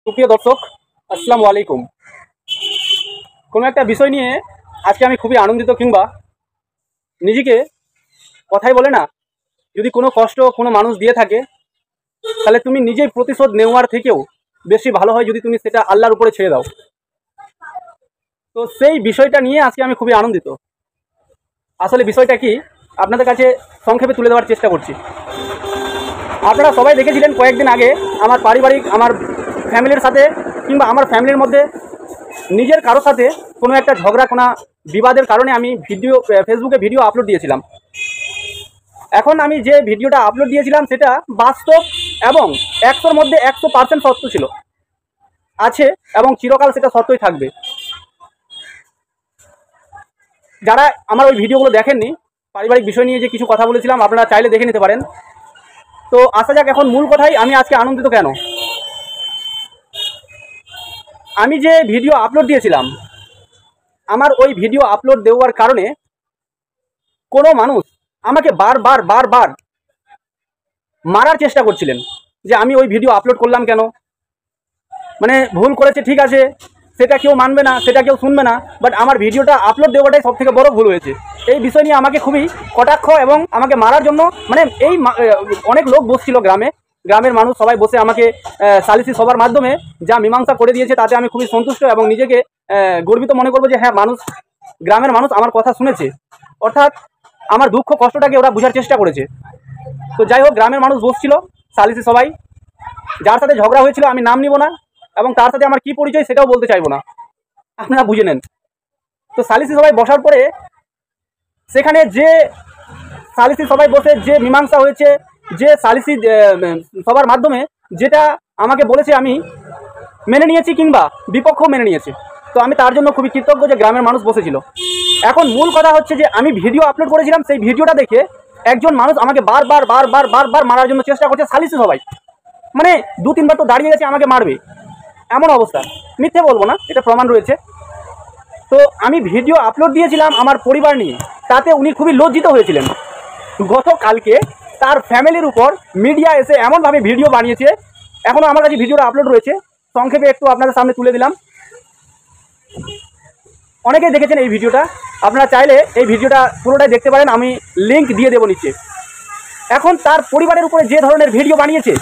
সুপ্রিয় দর্শক, আসসালামু আলাইকুম। কোনো একটা বিষয় নিয়ে আজকে আমি খুবই আনন্দিত, কিংবা নিজেকে কথাই বলে না, যদি কোনো কষ্ট কোনো মানুষ দিয়ে থাকে তাহলে তুমি নিজেই প্রতিশোধ নেওয়ার থেকেও বেশি ভালো হয় যদি তুমি সেটা আল্লাহর উপরে ছেড়ে দাও। তো সেই বিষয়টা নিয়ে আজকে আমি খুবই আনন্দিত। আসলে বিষয়টা কি আপনাদের কাছে সংক্ষেপে তুলে দেওয়ার চেষ্টা করছি। আপনারা সবাই দেখেছিলেন কয়েকদিন আগে আমার পারিবারিক, আমার ফ্যামিলির সাথে কিংবা আমার ফ্যামিলির মধ্যে নিজের কারোর সাথে কোনো একটা ঝগড়া, কোনো বিবাদের কারণে আমি ফেসবুকে ভিডিও আপলোড দিয়েছিলাম। এখন আমি যে ভিডিওটা আপলোড দিয়েছিলাম সেটা বাস্তব এবং 100-র মধ্যে 100% সত্য ছিল, আছে এবং চিরকাল সেটা সত্যই থাকবে। যারা আমার ওই ভিডিওগুলো দেখেননি, পারিবারিক বিষয় নিয়ে যে কিছু কথা বলেছিলাম, আপনারা চাইলে দেখে নিতে পারেন। তো আসা যাক এখন মূল কথাই, আমি আজকে আনন্দিত কেন। আমি যে ভিডিও আপলোড দিয়েছিলাম, আমার ওই ভিডিও আপলোড দেওয়ার কারণে কোনো মানুষ আমাকে বারবার মারার চেষ্টা করছিলেন যে আমি ওই ভিডিও আপলোড করলাম কেন। মানে ভুল করেছে, ঠিক আছে, সেটা কেউ মানবে না, সেটা কেউ শুনবে না, বাট আমার ভিডিওটা আপলোড দেওয়াটাই সব থেকে বড় ভুল হয়েছে। এই বিষয় নিয়ে আমাকে খুবই কটাক্ষ এবং আমাকে মারার জন্য, মানে অনেক লোক বসছিল, গ্রামের মানুষ সবাই বসে আমাকে সালিসি সভার মাধ্যমে যা মীমাংসা করে দিয়েছে তাতে আমি খুবই সন্তুষ্ট এবং নিজেকে গর্বিত মনে করবো যে হ্যাঁ, গ্রামের মানুষ আমার কথা শুনেছে, অর্থাৎ আমার দুঃখ কষ্টটাকে ওরা বোঝার চেষ্টা করেছে। তো যাই হোক, গ্রামের মানুষ বসছিল সালিসি সবাই, যার সাথে ঝগড়া হয়েছিল আমি নাম নিব না এবং তার সাথে আমার কি পরিচয় সেটাও বলতে চাইবো না, আপনারা বুঝে নেন। তো সালিসি সবাই বসার পরে সেখানে যে সালিসি সবাই বসে যে মীমাংসা হয়েছে, যে সালিসি সবার মাধ্যমে যেটা আমাকে বলেছে আমি মেনে নিয়েছি, কিংবা বিপক্ষ মেনে নিয়েছে। তো আমি তার জন্য খুবই কৃতজ্ঞ যে গ্রামের মানুষ বসেছিল। এখন মূল কথা হচ্ছে যে আমি ভিডিও আপলোড করেছিলাম, সেই ভিডিওটা দেখে একজন মানুষ আমাকে বারবার মারার জন্য চেষ্টা করছে। সালিসি সবাই মানে 2-3 বার তো দাঁড়িয়ে গেছে আমাকে মারবে, এমন অবস্থা। মিথ্যে বলবো না, এটা প্রমাণ রয়েছে। তো আমি ভিডিও আপলোড দিয়েছিলাম আমার পরিবার নিয়ে, তাতে উনি খুবই লজ্জিত হয়েছিলেন। গতকালকে তার ফ্যামিলির উপর মিডিয়া এসে এমনভাবে ভিডিও বানিয়েছে, এখনও আমার কাছে ভিডিওটা আপলোড রয়েছে, সংক্ষেপে একটু আপনাদের সামনে তুলে দিলাম। অনেকেই দেখেছেন এই ভিডিওটা, আপনারা চাইলে এই ভিডিওটা পুরোটাই দেখতে পারেন, আমি লিঙ্ক দিয়ে দেবো নিচে। এখন তার পরিবারের উপরে যে ধরনের ভিডিও বানিয়েছে,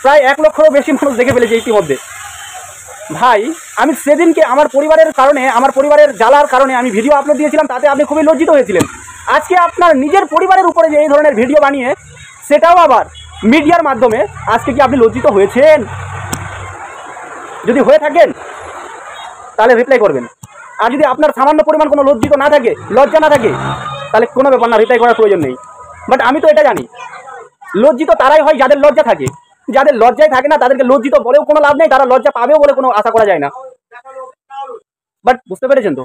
প্রায় 1 লক্ষেরও বেশি মানুষ দেখে ফেলেছে ইতিমধ্যে। ভাই, আমি সেদিনকে আমার পরিবারের কারণে, আমার পরিবারের জ্বালার কারণে আমি ভিডিও আপলোড দিয়েছিলাম, তাতে আপনি খুবই লজ্জিত হয়েছিলেন। আজকে আপনার নিজের পরিবারের উপরে যে এই ধরনের ভিডিও বানিয়ে, সেটাও আবার মিডিয়ার মাধ্যমে, আজকে কি আপনি লজ্জিত হয়েছেন? যদি হয়ে থাকেন তাহলে রিপ্লাই করবেন। আর যদি আপনার সামান্য পরিমাণ কোনো লজ্জা না থাকে, তাহলে কোনো ব্যাপার না, রিপ্লাই করার প্রয়োজন নেই। বাট আমি তো এটা জানি, লজ্জিত তারাই হয় যাদের লজ্জা থাকে। যাদের লজ্জাই থাকে না তাদেরকে লজ্জিত বলেও কোনো লাভ নেই, তারা লজ্জা পাবেও বলে কোনো আশা করা যায় না। বাট বুঝতে পেরেছেন তো?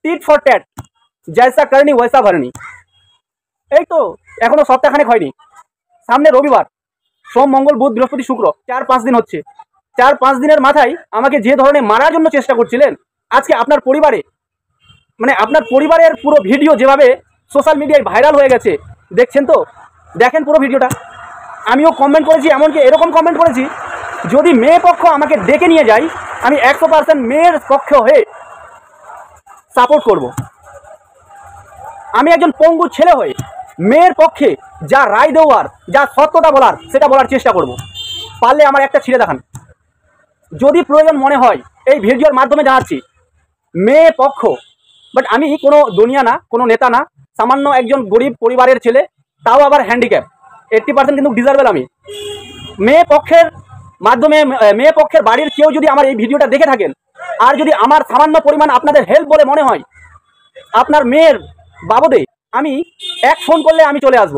টিট ফর ট্যাট, জয়সা করনি ওয়সা ভরনি। এই তো এখনো সপ্তাহখানেক হয়নি, সামনে রবিবার, সোম মঙ্গল বুধ বৃহস্পতি শুক্র, 4-5 দিন হচ্ছে। 4-5 দিনের মাথায় আমাকে যে ধরনের মারার জন্য চেষ্টা করছিলেন, আজকে আপনার পরিবারে, মানে আপনার পরিবারের পুরো ভিডিও যেভাবে সোশ্যাল মিডিয়ায় ভাইরাল হয়ে গেছে, দেখছেন তো? দেখেন পুরো ভিডিওটা। আমিও কমেন্ট করেছি, এমনকি এরকম কমেন্ট করেছি, যদি মেয়ে পক্ষ আমাকে ডেকে নিয়ে যায়, আমি 100% মেয়ের পক্ষে হয়ে সাপোর্ট করব। আমি একজন পঙ্গু ছেলে হয়ে মেয়ের পক্ষে যা রায় দেওয়ার, যা সত্যতা বলার, সেটা বলার চেষ্টা করব। পারলে আমার একটা ছিঁড়ে দেখান, যদি প্রয়োজন মনে হয়। এই ভিডিওর মাধ্যমে জানাচ্ছি, মেয়ে পক্ষ, বাট আমি কোনো দুনিয়া না, কোনো নেতা না, সামান্য একজন গরিব পরিবারের ছেলে, তাও আবার হ্যান্ডিক্যাপ, 80% কিন্তু ডিজার্ভেল আমি। মেয়ে পক্ষের মাধ্যমে, মেয়ে পক্ষের বাড়ির কেউ যদি আমার এই ভিডিওটা দেখে থাকেন, আর যদি আমার সামান্য পরিমাণ আপনাদের হেল্প বলে মনে হয়, আপনার মেয়ের বাবদে আমি এক ফোন করলে আমি চলে আসব।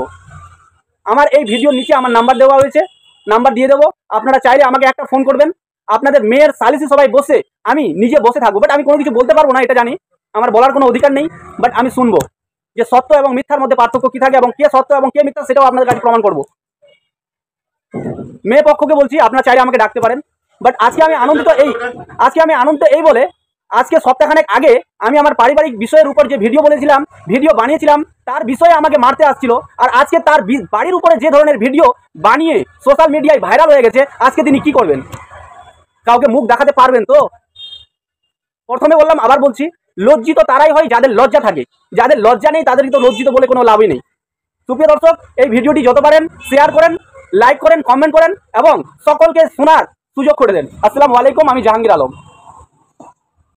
আমার এই ভিডিওর নিচে আমার নাম্বার দেওয়া হয়েছে, নাম্বার দিয়ে দেবো। আপনারা চাইলে আমাকে একটা ফোন করবেন, আপনাদের মেয়ের সালিসি সবাই বসে আমি নিজে বসে থাকবো। বাট আমি কোনো কিছু বলতে পারবো না, এটা জানি, আমার বলার কোনো অধিকার নেই। বাট আমি শুনবো যে সত্য এবং মিথ্যার মধ্যে পার্থক্য কী থাকে, এবং কে সত্য এবং কে মিথ্যা সেটাও আপনাদের কাছে প্রমাণ করবো। মেয়ে পক্ষকে বলছি, আপনারা চাইলে আমাকে ডাকতে পারেন। বাট আজকে আমি আনন্দিত এই বলে আজকে সপ্তাহখানেক আগে আমি আমার পারিবারিক বিষয়ের উপর যে ভিডিও বানিয়েছিলাম তার বিষয়ে আমাকে মারতে আসছিল, আর আজকে তার বাড়ির উপরে যে ধরনের ভিডিও বানিয়ে সোশ্যাল মিডিয়ায় ভাইরাল হয়ে গেছে, আজকে তিনি কি করবেন? কাউকে মুখ দেখাতে পারবেন তো? প্রথমে বললাম, আবার বলছি, লজ্জিত তারাই হয় যাদের লজ্জা থাকে। যাদের লজ্জা নেই তাদের তো লজ্জিত বলে কোনো লাভই নেই। সুপ্রিয় দর্শক, এই ভিডিওটি যত পারেন শেয়ার করেন, লাইক করেন, কমেন্ট করেন এবং সকলকে শোনার সুযোগ করে দেন। আসসালামু আলাইকুম, আমি জাহাঙ্গীর আলম।